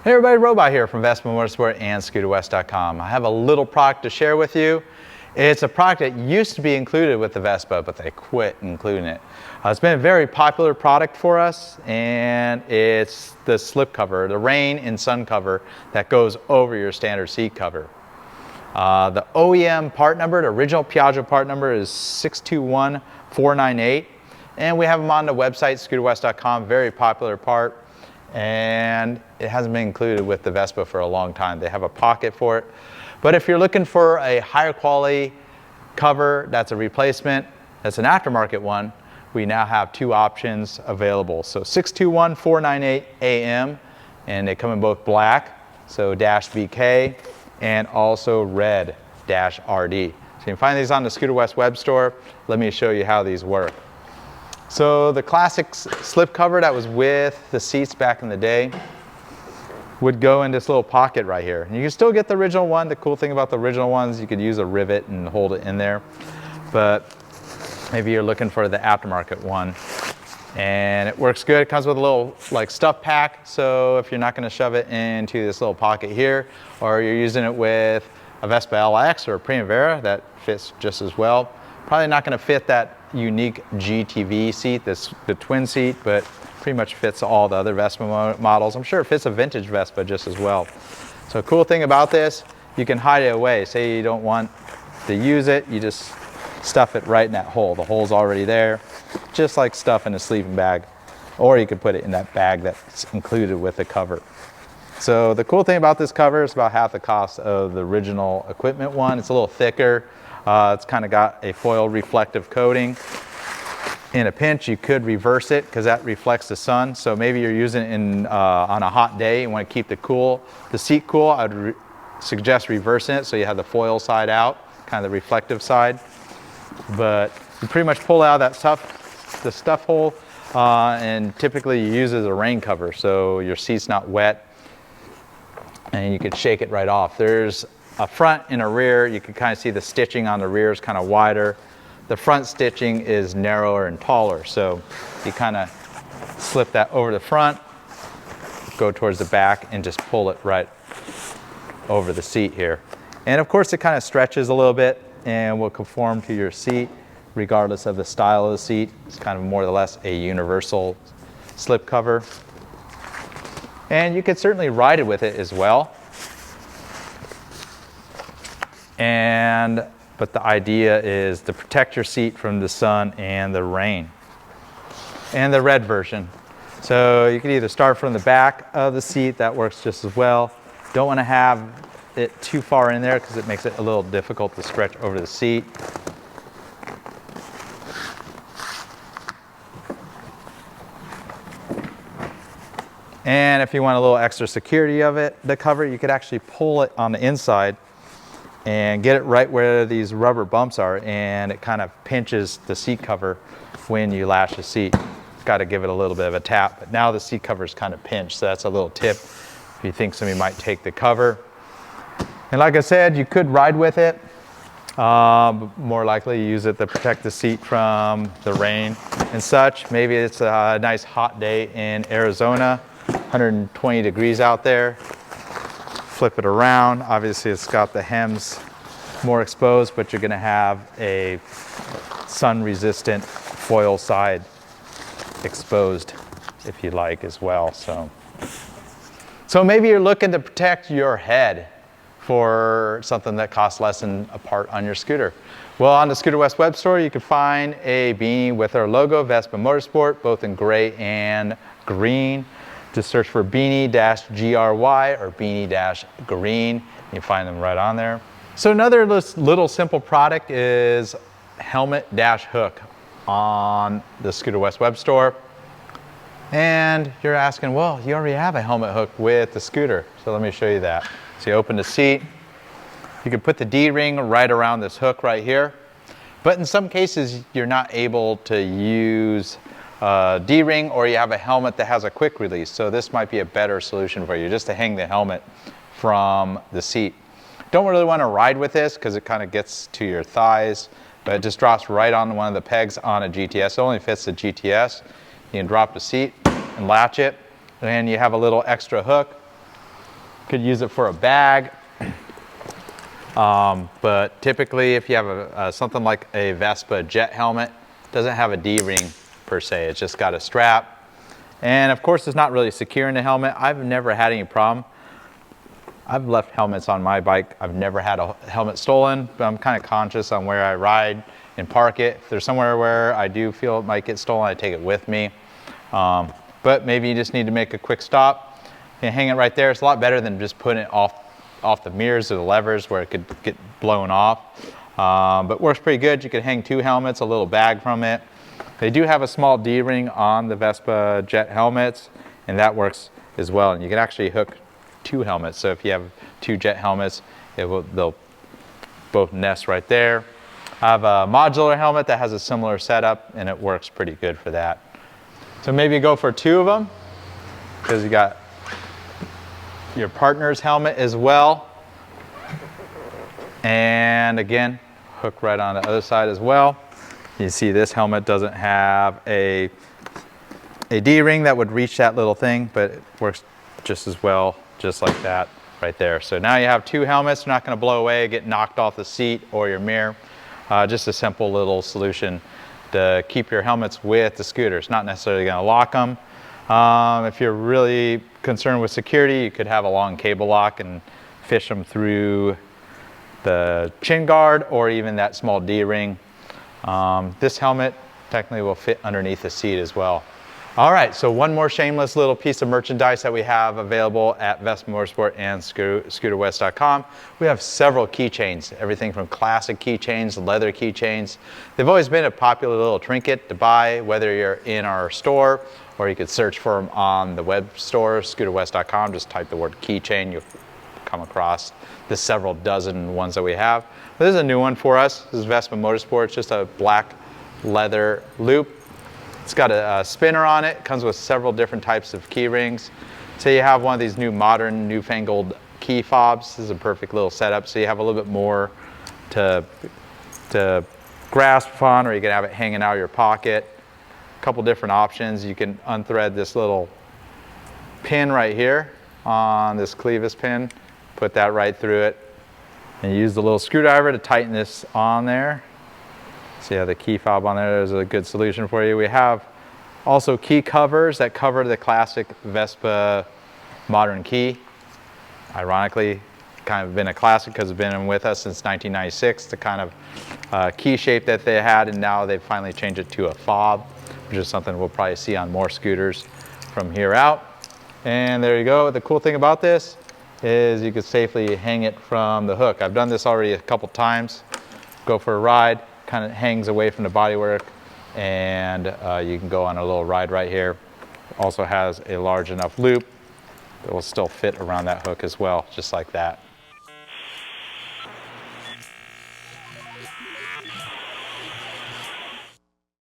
Hey everybody, Robot here from Vespa Motorsport and ScooterWest.com. I have a little product to share with you. It's a product that used to be included with the Vespa, but they quit including it. It's been a very popular product for us, and it's the slip cover, the rain and sun cover that goes over your standard seat cover. The OEM part number, the original Piaggio part number is 621498, and we have them on the website, ScooterWest.com, very popular part. And it hasn't been included with the Vespa for a long time. They have a pocket for it. But if you're looking for a higher quality cover that's a replacement, that's an aftermarket one, we now have two options available. So 621498 AM, and they come in both black, so -BK, and also red -RD. So you can find these on the Scooter West web store. Let me show you how these work. So the classic slip cover that was with the seats back in the day would go in this little pocket right here. And you can still get the original one. The cool thing about the original ones, you could use a rivet and hold it in there. But maybe you're looking for the aftermarket one. And it works good. It comes with a little like stuff pack. So if you're not going to shove it into this little pocket here, or you're using it with a Vespa LX or a Primavera, that fits just as well. Probably not going to fit that unique GTV seat, the twin seat, but pretty much fits all the other Vespa models. I'm sure it fits a vintage Vespa just as well. So cool thing about this, you can hide it away. Say you don't want to use it, you just stuff it right in that hole. The hole's already there, just like stuff in a sleeping bag. Or you could put it in that bag that's included with the cover. So the cool thing about this cover is about half the cost of the original equipment one. It's a little thicker. It's kind of got a foil reflective coating. In a pinch, you could reverse it because that reflects the sun. So maybe you're using it on a hot day. You want to keep the seat cool. I'd suggest reversing it so you have the foil side out, kind of the reflective side. But you pretty much pull out that the stuff hole, and typically you use it as a rain cover so your seat's not wet, and you could shake it right off. There's a front and a rear. You can kind of see the stitching on the rear is kind of wider. The front stitching is narrower and taller. So you kind of slip that over the front, go towards the back, and just pull it right over the seat here. And of course it kind of stretches a little bit and will conform to your seat regardless of the style of the seat. It's kind of more or less a universal slip cover. And you could certainly ride it with it as well. But the idea is to protect your seat from the sun and the rain. And the red version. So you can either start from the back of the seat, that works just as well. Don't want to have it too far in there because it makes it a little difficult to stretch over the seat. And if you want a little extra security of it, the cover, you could actually pull it on the inside and get it right where these rubber bumps are, and it kind of pinches the seat cover when you lash the seat. Got to give it a little bit of a tap, but now the seat cover is kind of pinched, so that's a little tip if you think somebody might take the cover. And like I said, you could ride with it. More likely use it to protect the seat from the rain and such. Maybe it's a nice hot day in Arizona, 120 degrees out there. Flip it around. Obviously it's got the hems more exposed, but you're going to have a sun resistant foil side exposed if you like as well. So maybe you're looking to protect your head for something that costs less than a part on your scooter. Well, on the Scooter West web store you can find a beanie with our logo, Vespa Motorsport, both in gray and green. Just search for Beanie-GRY or Beanie-Green. You can find them right on there. So another little simple product is helmet-hook on the Scooter West web store. And you're asking, well, you already have a helmet hook with the scooter. So let me show you that. So you open the seat. You can put the D-ring right around this hook right here. But in some cases, you're not able to use D-ring, or you have a helmet that has a quick release. So this might be a better solution for you, just to hang the helmet from the seat. Don't really want to ride with this because it kind of gets to your thighs, but it just drops right on one of the pegs on a GTS. It only fits the GTS. You can drop the seat and latch it. And you have a little extra hook. Could use it for a bag. But typically if you have something like a Vespa jet helmet, it doesn't have a D-ring per se, it's just got a strap. And of course it's not really secure in the helmet. I've never had any problem. I've left helmets on my bike. I've never had a helmet stolen, but I'm kind of conscious on where I ride and park it. If there's somewhere where I do feel it might get stolen, I take it with me. But maybe you just need to make a quick stop and hang it right there. It's a lot better than just putting it off the mirrors or the levers where it could get blown off. But works pretty good. You could hang 2 helmets, a little bag from it. They do have a small D-ring on the Vespa jet helmets, and that works as well. And you can actually hook 2 helmets. So if you have 2 jet helmets, they'll both nest right there. I have a modular helmet that has a similar setup, and it works pretty good for that. So maybe go for 2 of them, because you got your partner's helmet as well. And again, hook right on the other side as well. You see this helmet doesn't have a D-ring that would reach that little thing, but it works just as well, just like that right there. So now you have 2 helmets. They're not going to blow away, get knocked off the seat or your mirror. Just a simple little solution to keep your helmets with the scooters. Not necessarily going to lock them. If you're really concerned with security, you could have a long cable lock and fish them through the chin guard or even that small D-ring. This helmet technically will fit underneath the seat as well. All right, so one more shameless little piece of merchandise that we have available at Vespa Motorsport and ScooterWest.com. We have several keychains, everything from classic keychains, leather keychains. They've always been a popular little trinket to buy, whether you're in our store or you could search for them on the web store, ScooterWest.com. Just type the word keychain, you'll come across the several dozen ones that we have. But this is a new one for us. This is Vespa Motorsport. It's just a black leather loop. It's got a spinner on it. Comes with several different types of key rings. So you have one of these new modern, newfangled key fobs. This is a perfect little setup. So you have a little bit more to grasp on, or you can have it hanging out of your pocket. A couple different options. You can unthread this little pin right here on this clevis pin. Put that right through it. And use the little screwdriver to tighten this on there. So you have the key fob on there. There's a good solution for you. We have also key covers that cover the classic Vespa modern key. Ironically, kind of been a classic because it's been with us since 1996. The kind of key shape that they had, and now they've finally changed it to a fob, which is something we'll probably see on more scooters from here out. And there you go. The cool thing about this is you can safely hang it from the hook. I've done this already a couple times. Go for a ride. Kind of hangs away from the bodywork, and you can go on a little ride right here. Also has a large enough loop that will still fit around that hook as well, just like that.